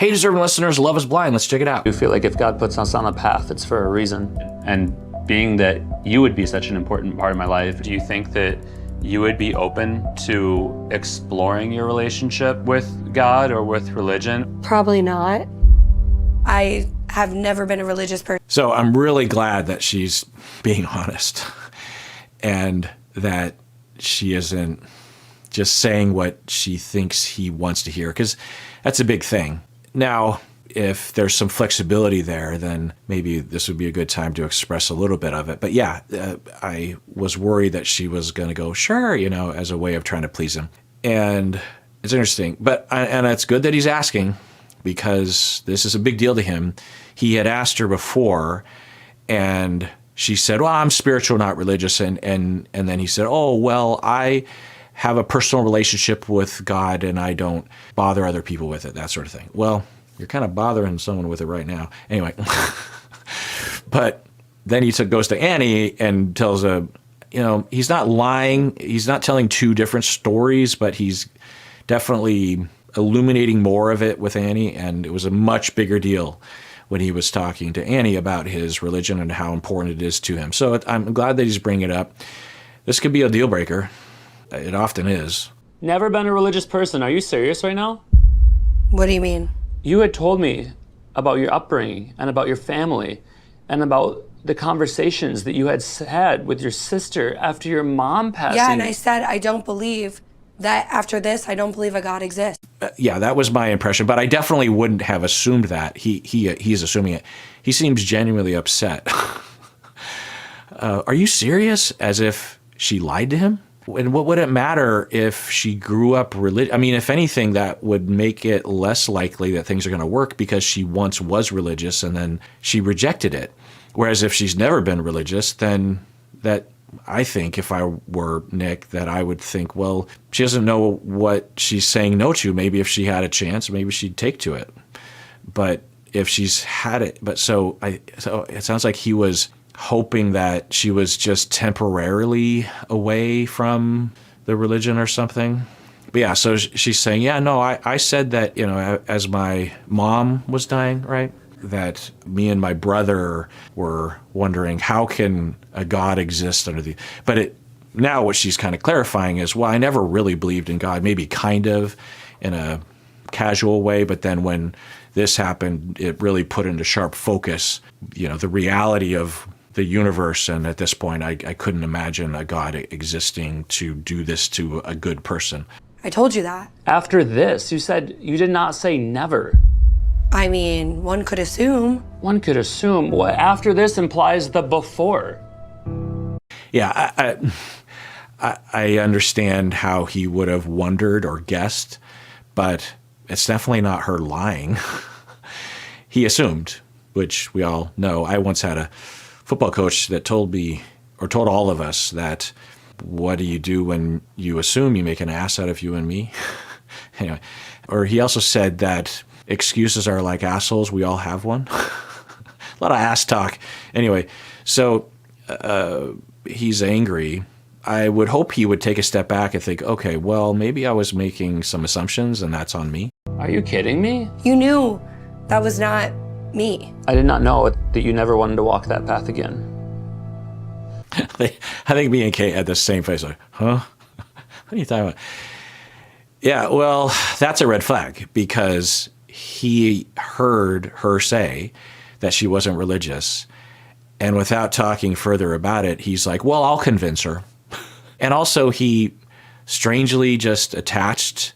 Hey, deserving listeners, Love is Blind. Let's check it out. I do feel like if God puts us on a path, it's for a reason. And being that you would be such an important part of my life, do you think that you would be open to exploring your relationship with God or with religion? Probably not. I have never been a religious person. So I'm really glad that she's being honest and that she isn't just saying what she thinks he wants to hear, because that's a big thing. Now, if there's some flexibility there, then maybe this would be a good time to express a little bit of it. But yeah, I was worried that she was going to go, sure, as a way of trying to please him. And it's interesting. And it's good that he's asking, because this is a big deal to him. He had asked her before, and she said, well, I'm spiritual, not religious. And then he said, oh, well, I have a personal relationship with God and I don't bother other people with it, that sort of thing. Well, you're kind of bothering someone with it right now. Anyway, but then he goes to Annie and tells her, he's not lying. He's not telling two different stories, but he's definitely illuminating more of it with Annie. And it was a much bigger deal when he was talking to Annie about his religion and how important it is to him. So I'm glad that he's bringing it up. This could be a deal breaker. It often is. Never been a religious person. Are you serious right now? What do you mean? You had told me about your upbringing and about your family and about the conversations that you had had with your sister after your mom passing. Yeah, and I said I don't believe that after this, I don't believe a God exists. Yeah, that was my impression, but I definitely wouldn't have assumed that. He's assuming it. He seems genuinely upset. Are you serious? As if she lied to him? And what would it matter if she grew up religious? I mean, if anything, that would make it less likely that things are going to work, because she once was religious and then she rejected it. Whereas if she's never been religious, then that, I think, if I were Nick, that I would think, well, she doesn't know what she's saying no to. Maybe if she had a chance, maybe she'd take to it. But if she's had it, so it sounds like he was hoping that she was just temporarily away from the religion or something. But yeah, so she's saying, yeah, no, I said that, as my mom was dying, right, that me and my brother were wondering, how can a God exist under the... But now what she's kind of clarifying is, well, I never really believed in God, maybe kind of in a casual way, but then when this happened, it really put into sharp focus, the reality of the universe, and at this point, I couldn't imagine a God existing to do this to a good person. I told you that. After this, you said you did not say never. I mean, one could assume. One could assume. What after this implies the before. Yeah, I understand how he would have wondered or guessed, but it's definitely not her lying. He assumed, which we all know. I once had a football coach that told all of us that, what do you do when you assume? You make an ass out of you and me. Anyway, or he also said that excuses are like assholes. We all have one. A lot of ass talk. Anyway, so he's angry. I would hope he would take a step back and think, okay, well, maybe I was making some assumptions and that's on me. Are you kidding me? You knew that was not me. I did not know that you never wanted to walk that path again. I think me and Kate had the same face, like, huh? What are you talking about? Yeah, well, that's a red flag, because he heard her say that she wasn't religious, and without talking further about it, he's like, well, I'll convince her. And also he strangely just attached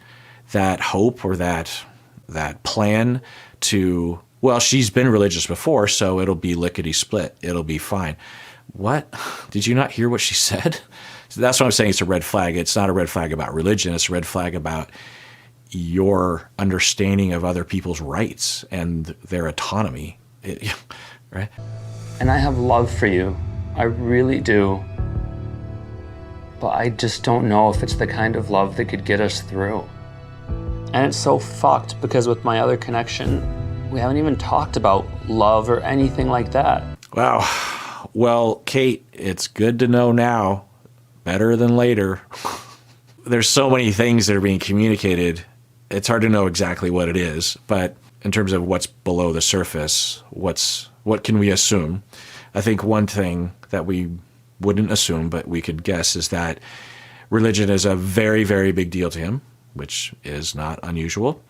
that hope or that plan to, well, she's been religious before, so it'll be lickety-split. It'll be fine. What? Did you not hear what she said? So that's what I'm saying. It's a red flag. It's not a red flag about religion. It's a red flag about your understanding of other people's rights and their autonomy. Right? And I have love for you. I really do. But I just don't know if it's the kind of love that could get us through. And it's so fucked because with my other connection, we haven't even talked about love or anything like that. Wow. Well, Kate, it's good to know now, better than later. There's so many things that are being communicated. It's hard to know exactly what it is, but in terms of what's below the surface, what can we assume? I think one thing that we wouldn't assume, but we could guess, is that religion is a very, very big deal to him, which is not unusual.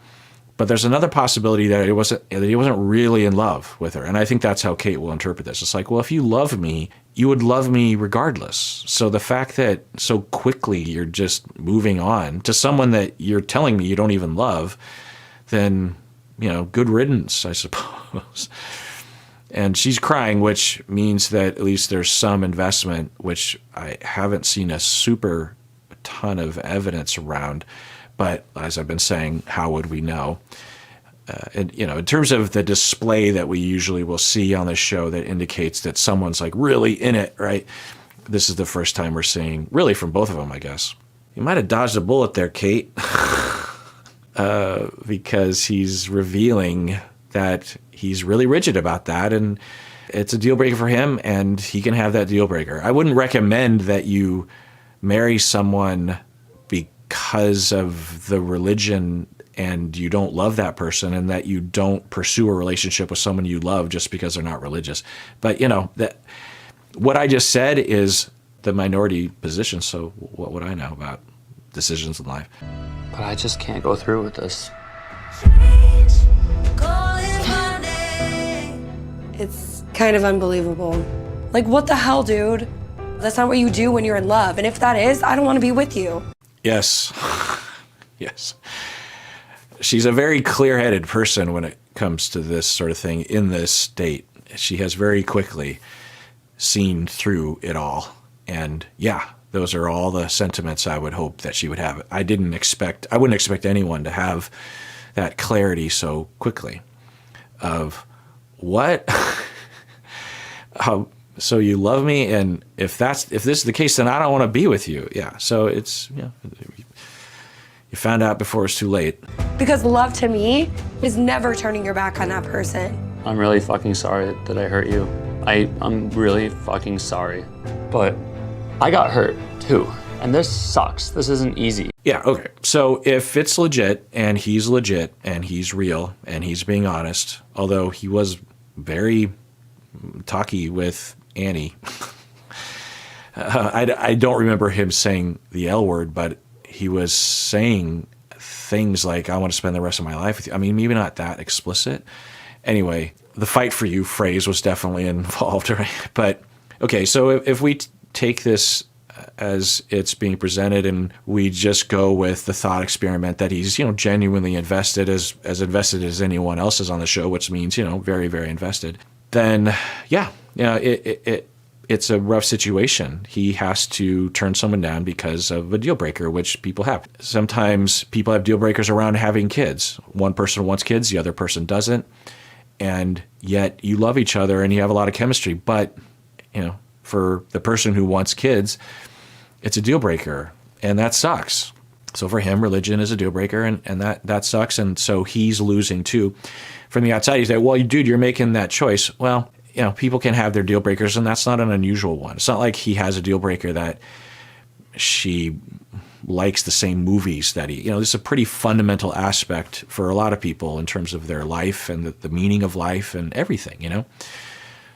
But there's another possibility that he wasn't really in love with her. And I think that's how Kate will interpret this. It's like, well, if you love me, you would love me regardless. So the fact that so quickly you're just moving on to someone that you're telling me you don't even love, then, good riddance, I suppose. And she's crying, which means that at least there's some investment, which I haven't seen a super ton of evidence around. But as I've been saying, how would we know? And, in terms of the display that we usually will see on the show that indicates that someone's like really in it, right? This is the first time we're seeing, really from both of them, I guess. You might have dodged a bullet there, Kate, because he's revealing that he's really rigid about that, and it's a deal breaker for him, and he can have that deal breaker. I wouldn't recommend that you marry someone because of the religion and you don't love that person, and that you don't pursue a relationship with someone you love just because they're not religious. But, that what I just said is the minority position, so what would I know about decisions in life? But I just can't go through with this. It's kind of unbelievable. Like, what the hell, dude? That's not what you do when you're in love. And if that is, I don't want to be with you. Yes. Yes. She's a very clear-headed person when it comes to this sort of thing in this state. She has very quickly seen through it all. And yeah, those are all the sentiments I would hope that she would have. I wouldn't expect anyone to have that clarity so quickly of what? So you love me, and if this is the case, then I don't want to be with you. Yeah. So it's, you found out before it's too late. Because love to me is never turning your back on that person. I'm really fucking sorry that I hurt you. I'm really fucking sorry. But I got hurt too. And this sucks. This isn't easy. Yeah, okay. So if it's legit and he's real and he's being honest, although he was very talky with Annie. I don't remember him saying the L word, but he was saying things like, I want to spend the rest of my life with you. I mean, maybe not that explicit. Anyway, the fight for you phrase was definitely involved, right? But, okay, so if we take this as it's being presented and we just go with the thought experiment that he's, genuinely invested, as invested as anyone else is on the show, which means, very, very invested, then, it's a rough situation. He has to turn someone down because of a deal breaker, which people have. Sometimes people have deal breakers around having kids. One person wants kids, the other person doesn't. And yet you love each other and you have a lot of chemistry. But, for the person who wants kids, it's a deal breaker. And that sucks. So for him, religion is a deal breaker, and that sucks. And so he's losing too. From the outside, you say, well, dude, you're making that choice. Well, people can have their deal breakers, and that's not an unusual one. It's not like he has a deal breaker that she likes the same movies that he, this is a pretty fundamental aspect for a lot of people in terms of their life and the meaning of life and everything,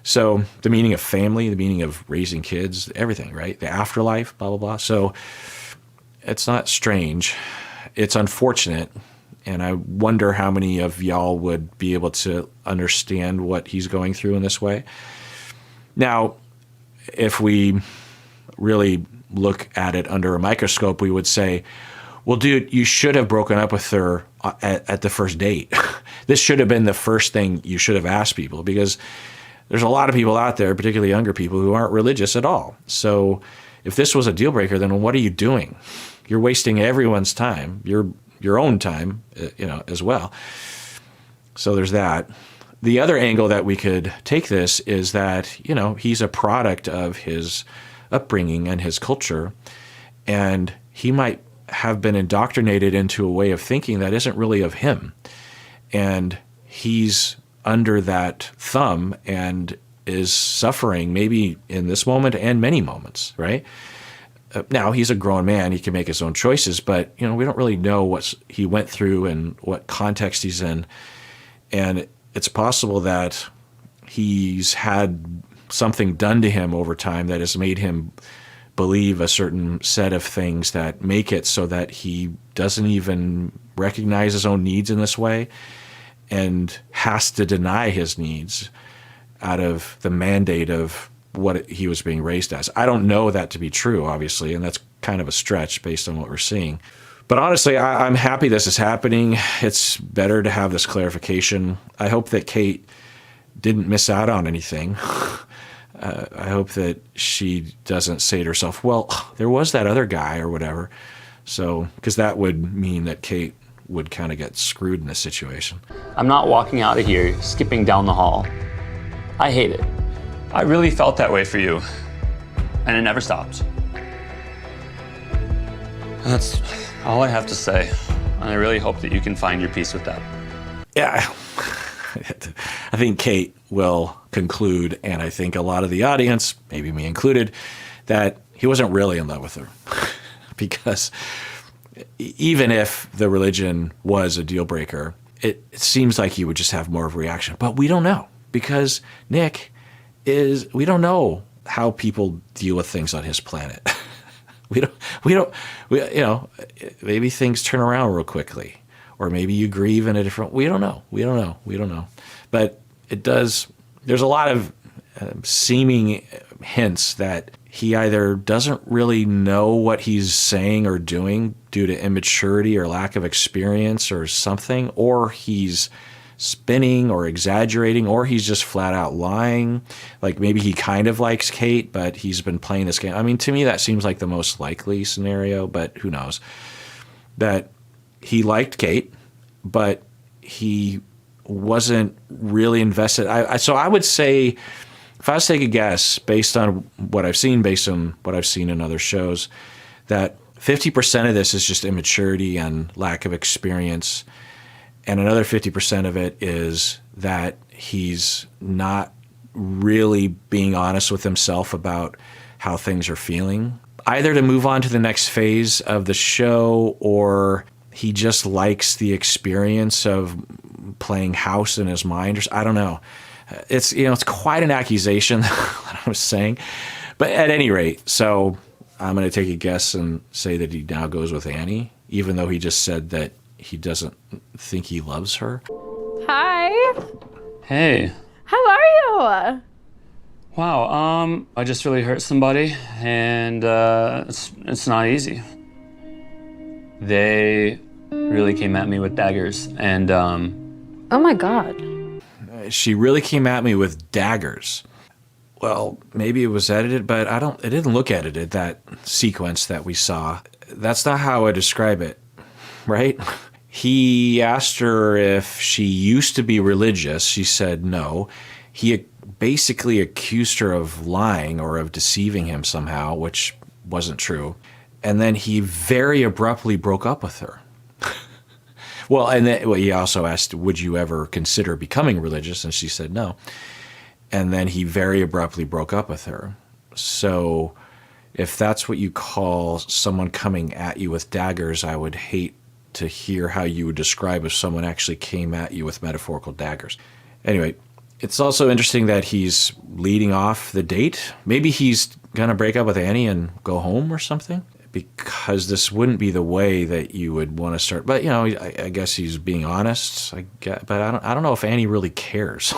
So the meaning of family, the meaning of raising kids, everything, right? The afterlife, blah, blah, blah. So it's not strange. It's unfortunate. And I wonder how many of y'all would be able to understand what he's going through in this way. Now, if we really look at it under a microscope, we would say, well, dude, you should have broken up with her at the first date. This should have been the first thing you should have asked people, because there's a lot of people out there, particularly younger people, who aren't religious at all. So if this was a deal breaker, then what are you doing? You're wasting everyone's time. Your own time, as well. So there's that. The other angle that we could take this is that, he's a product of his upbringing and his culture, and he might have been indoctrinated into a way of thinking that isn't really of him. And he's under that thumb and is suffering maybe in this moment and many moments, right? Now, he's a grown man. He can make his own choices, but, we don't really know what he went through and what context he's in. And it's possible that he's had something done to him over time that has made him believe a certain set of things that make it so that he doesn't even recognize his own needs in this way and has to deny his needs out of the mandate of what he was being raised as. I don't know that to be true, obviously, and that's kind of a stretch based on what we're seeing. But honestly, I'm happy this is happening. It's better to have this clarification. I hope that Kate didn't miss out on anything. I hope that she doesn't say to herself, well, there was that other guy or whatever. So, because that would mean that Kate would kind of get screwed in this situation. I'm not walking out of here skipping down the hall. I hate it. I really felt that way for you, and it never stopped. That's all I have to say, and I really hope that you can find your peace with that. Yeah, I think Kate will conclude, and I think a lot of the audience, maybe me included, that he wasn't really in love with her. Because even if the religion was a deal breaker, it seems like he would just have more of a reaction. But we don't know, because we don't know how people deal with things on his planet. Maybe things turn around real quickly, or maybe you grieve in a different, we don't know. But it does, there's a lot of seeming hints that he either doesn't really know what he's saying or doing due to immaturity or lack of experience or something, or he's spinning or exaggerating, or he's just flat out lying. Like maybe he kind of likes Kate, but he's been playing this game. I mean, to me, that seems like the most likely scenario, but who knows? That he liked Kate, but he wasn't really invested. So I would say, if I was to take a guess, based on what I've seen, in other shows, that 50% of this is just immaturity and lack of experience. And another 50% of it is that he's not really being honest with himself about how things are feeling, either to move on to the next phase of the show, or he just likes the experience of playing house in his mind. Or I don't know. It's quite an accusation that I was saying. But at any rate, so I'm going to take a guess and say that he now goes with Annie, even though he just said that he doesn't think he loves her. Hi. Hey. How are you? Wow, I just really hurt somebody, and it's not easy. They really came at me with daggers, and Oh my God. She really came at me with daggers. Well, maybe it was edited, but it didn't look edited, that sequence that we saw. That's not how I describe it, right? He asked her if she used to be religious. She said no. He basically accused her of lying or of deceiving him somehow, which wasn't true. And then he very abruptly broke up with her. Well, and then he also asked, would you ever consider becoming religious? And she said no. And then he very abruptly broke up with her. So if that's what you call someone coming at you with daggers, I would hate to hear how you would describe if someone actually came at you with metaphorical daggers. Anyway, it's also interesting that he's leading off the date. Maybe he's going to break up with Annie and go home or something, because this wouldn't be the way that you would want to start. But, I guess he's being honest. But I don't know if Annie really cares.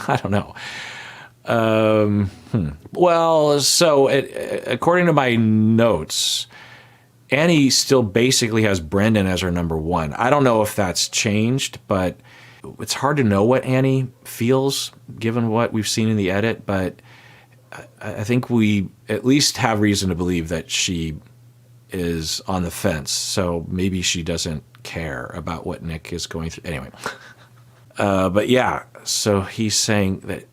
I don't know. Well, so according to my notes, Annie still basically has Brendan as her number one. I don't know if that's changed, but it's hard to know what Annie feels given what we've seen in the edit. But I think we at least have reason to believe that she is on the fence. So maybe she doesn't care about what Nick is going through. Anyway. But yeah, so he's saying that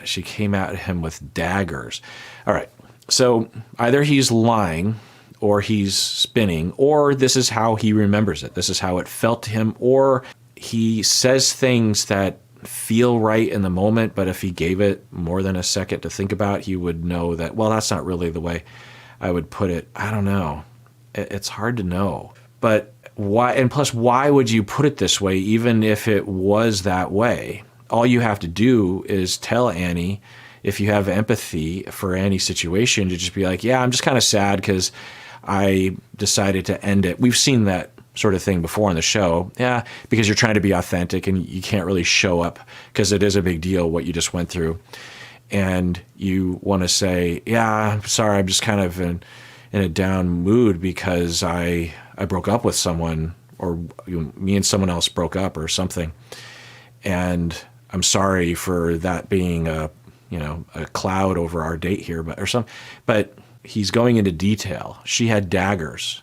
she came at him with daggers. All right. So either he's lying, or he's spinning, or this is how he remembers it. This is how it felt to him, or he says things that feel right in the moment, but if he gave it more than a second to think about, he would know that, well, that's not really the way I would put it. I don't know. It's hard to know. But why? And plus, why would you put it this way, even if it was that way? All you have to do is tell Annie, if you have empathy for Annie's situation, to just be like, yeah, I'm just kind of sad because I decided to end it. We've seen that sort of thing before on the show. Yeah, because you're trying to be authentic and you can't really show up because it is a big deal what you just went through. And you want to say, yeah, I'm sorry, I'm just kind of in a down mood because I broke up with someone, or me and someone else broke up or something. And I'm sorry for that being a cloud over our date here, but he's going into detail. She had daggers.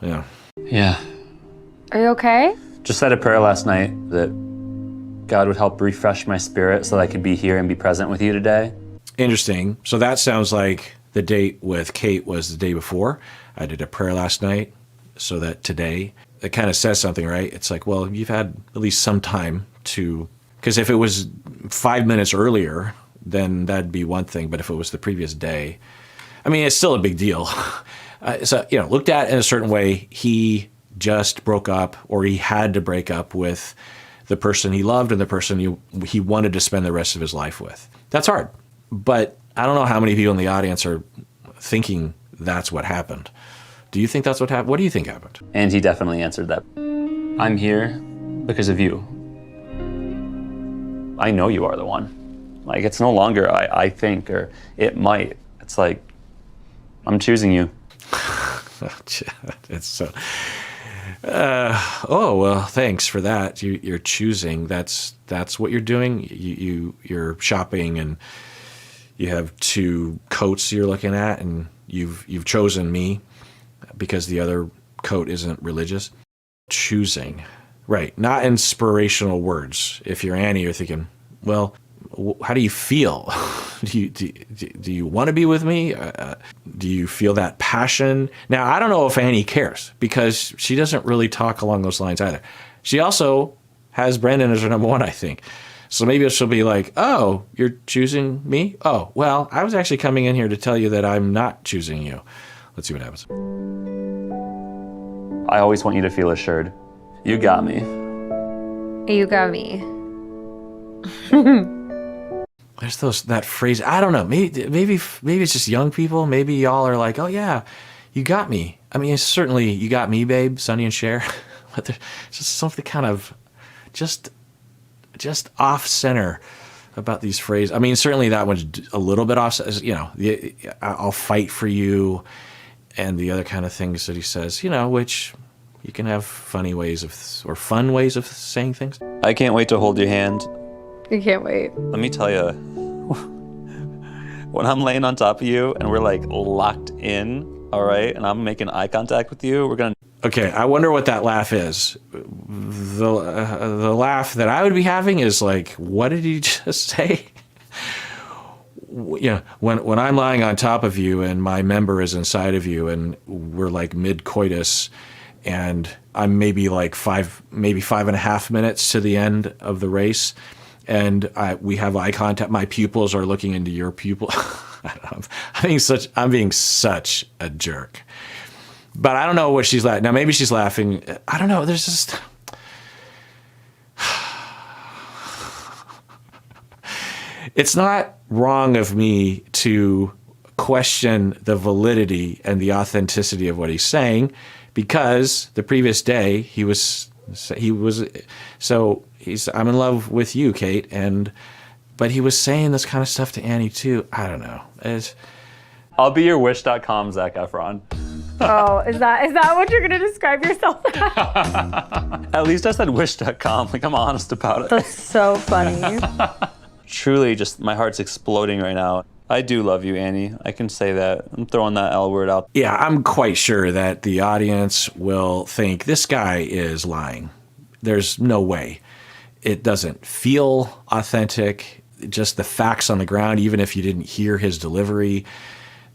Yeah. Yeah. Are you okay? Just said a prayer last night that God would help refresh my spirit so that I could be here and be present with you today. Interesting. So that sounds like the date with Kate was the day before. I did a prayer last night so that today, it kind of says something, right? It's like, well, you've had at least some time to, because if it was 5 minutes earlier, then that'd be one thing. But if it was the previous day, I mean, it's still a big deal. So, looked at in a certain way, he just broke up, or he had to break up with the person he loved and the person he wanted to spend the rest of his life with. That's hard. But I don't know how many people in the audience are thinking that's what happened. Do you think that's what happened? What do you think happened? And he definitely answered that. I'm here because of you. I know you are the one. Like, it's no longer I think, or it might. It's like, I'm choosing you. It's so. Oh well, thanks for that. You're choosing. That's what you're doing. You're shopping, and you have 2 coats you're looking at, and you've chosen me because the other coat isn't religious. Choosing, right? Not inspirational words. If you're Annie, you're thinking, well, how do you feel? Do you want to be with me? Do you feel that passion? Now, I don't know if Annie cares, because she doesn't really talk along those lines either. She also has Brandon as her number 1, I think. So maybe she'll be like, oh, you're choosing me? Oh, well, I was actually coming in here to tell you that I'm not choosing you. Let's see what happens. I always want you to feel assured. You got me. You got me. There's that phrase. I don't know. Maybe it's just young people. Maybe y'all are like, oh yeah, you got me. I mean, it's certainly you got me, babe, Sonny and Cher. But there's just something kind of just off center about these phrases. I mean, certainly that one's a little bit off. I'll fight for you, and the other kind of things that he says. Which you can have fun ways of saying things. I can't wait to hold your hand. I can't wait. Let me tell you, when I'm laying on top of you and we're like locked in, all right, and I'm making eye contact with you, we're gonna. Okay, I wonder what that laugh is. The laugh that I would be having is like, what did he just say? When I'm lying on top of you and my member is inside of you and we're like mid-coitus, and I'm maybe 5.5 minutes to the end of the race, and we have eye contact. My pupils are looking into your pupil. I'm being such a jerk. But I don't know what she's laughing. Now maybe she's laughing. I don't know. There's just. It's not wrong of me to question the validity and the authenticity of what he's saying, because the previous day I'm in love with you, Kate, but he was saying this kind of stuff to Annie too. I don't know. I'll be your wish.com Zac Efron. Oh, is that what you're gonna describe yourself as? At least I said wish.com. Like, I'm honest about it. That's so funny. Truly, just my heart's exploding right now. I do love you, Annie. I can say that. I'm throwing that L word out. Yeah, I'm quite sure that the audience will think this guy is lying. There's no way. It doesn't feel authentic. Just the facts on the ground, even if you didn't hear his delivery,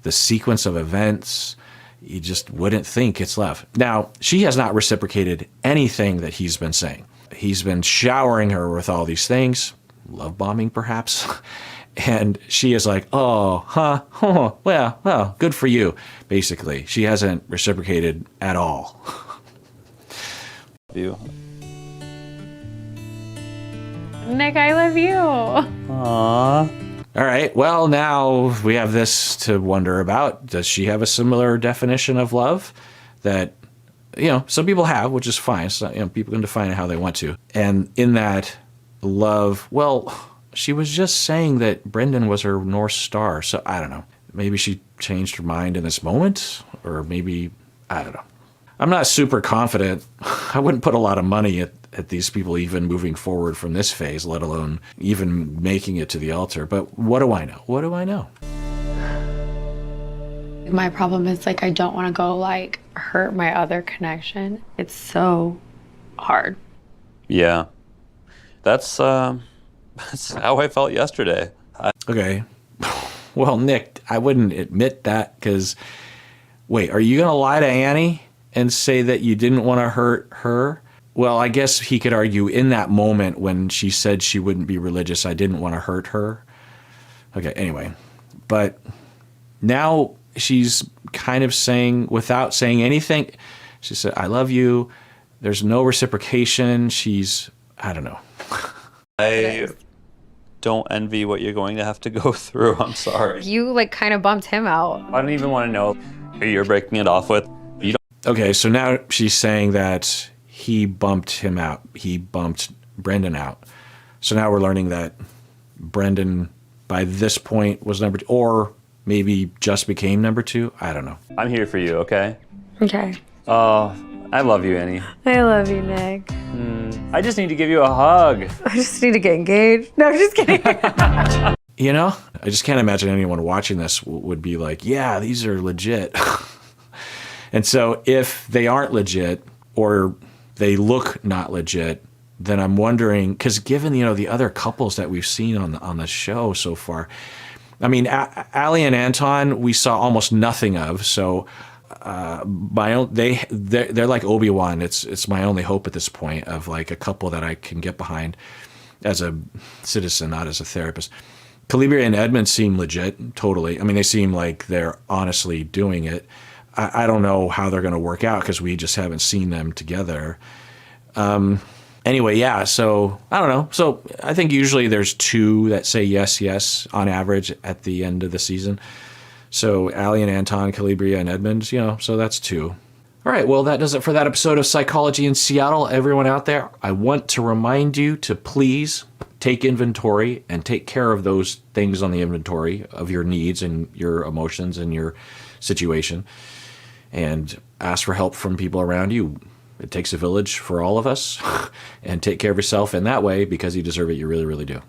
the sequence of events, you just wouldn't think it's love. Now, she has not reciprocated anything that he's been saying. He's been showering her with all these things, love bombing perhaps, and she is like, well, good for you, basically. She hasn't reciprocated at all. you. Nick, I love you. Aww. All right. Well, now we have this to wonder about. Does she have a similar definition of love that, some people have, which is fine. So, people can define it how they want to. And in that love, well, she was just saying that Brendan was her North Star. So I don't know. Maybe she changed her mind in this moment, or maybe, I don't know. I'm not super confident. I wouldn't put a lot of money at these people even moving forward from this phase, let alone even making it to the altar. But what do I know? What do I know? My problem is I don't want to go hurt my other connection. It's so hard. Yeah. That's how I felt yesterday. Okay. Well, Nick, I wouldn't admit that because, wait, are you going to lie to Annie and say that you didn't want to hurt her? Well, I guess he could argue in that moment when she said she wouldn't be religious, I didn't want to hurt her. Okay, anyway. But now she's kind of saying, without saying anything, she said, I love you. There's no reciprocation. I don't know. I don't envy what you're going to have to go through. I'm sorry. You kind of bumped him out. I don't even want to know who you're breaking it off with. You don't. Okay, so now she's saying that he bumped him out. He bumped Brendan out. So now we're learning that Brendan, by this point, was number 2, or maybe just became number 2. I don't know. I'm here for you, okay? Okay. Oh, I love you, Annie. I love you, Nick. I just need to give you a hug. I just need to get engaged. No, I'm just kidding. I just can't imagine anyone watching this would be like, yeah, these are legit. And so if they aren't legit, or they look not legit, then I'm wondering, because given, the other couples that we've seen on the show so far, I mean, Allie and Anton, we saw almost nothing of. So they're like Obi-Wan. It's my only hope at this point of a couple that I can get behind as a citizen, not as a therapist. Calibria and Edmund seem legit, totally. I mean, they seem like they're honestly doing it. I don't know how they're going to work out because we just haven't seen them together. Anyway, yeah, so I don't know. So I think usually there's 2 that say yes, yes on average at the end of the season. So Allie and Anton, Calibria and Edmund, so that's 2. All right, well, that does it for that episode of Psychology in Seattle. Everyone out there, I want to remind you to please take inventory and take care of those things on the inventory of your needs and your emotions and your situation. And ask for help from people around you. It takes a village for all of us. And take care of yourself in that way because you deserve it. You really, really do.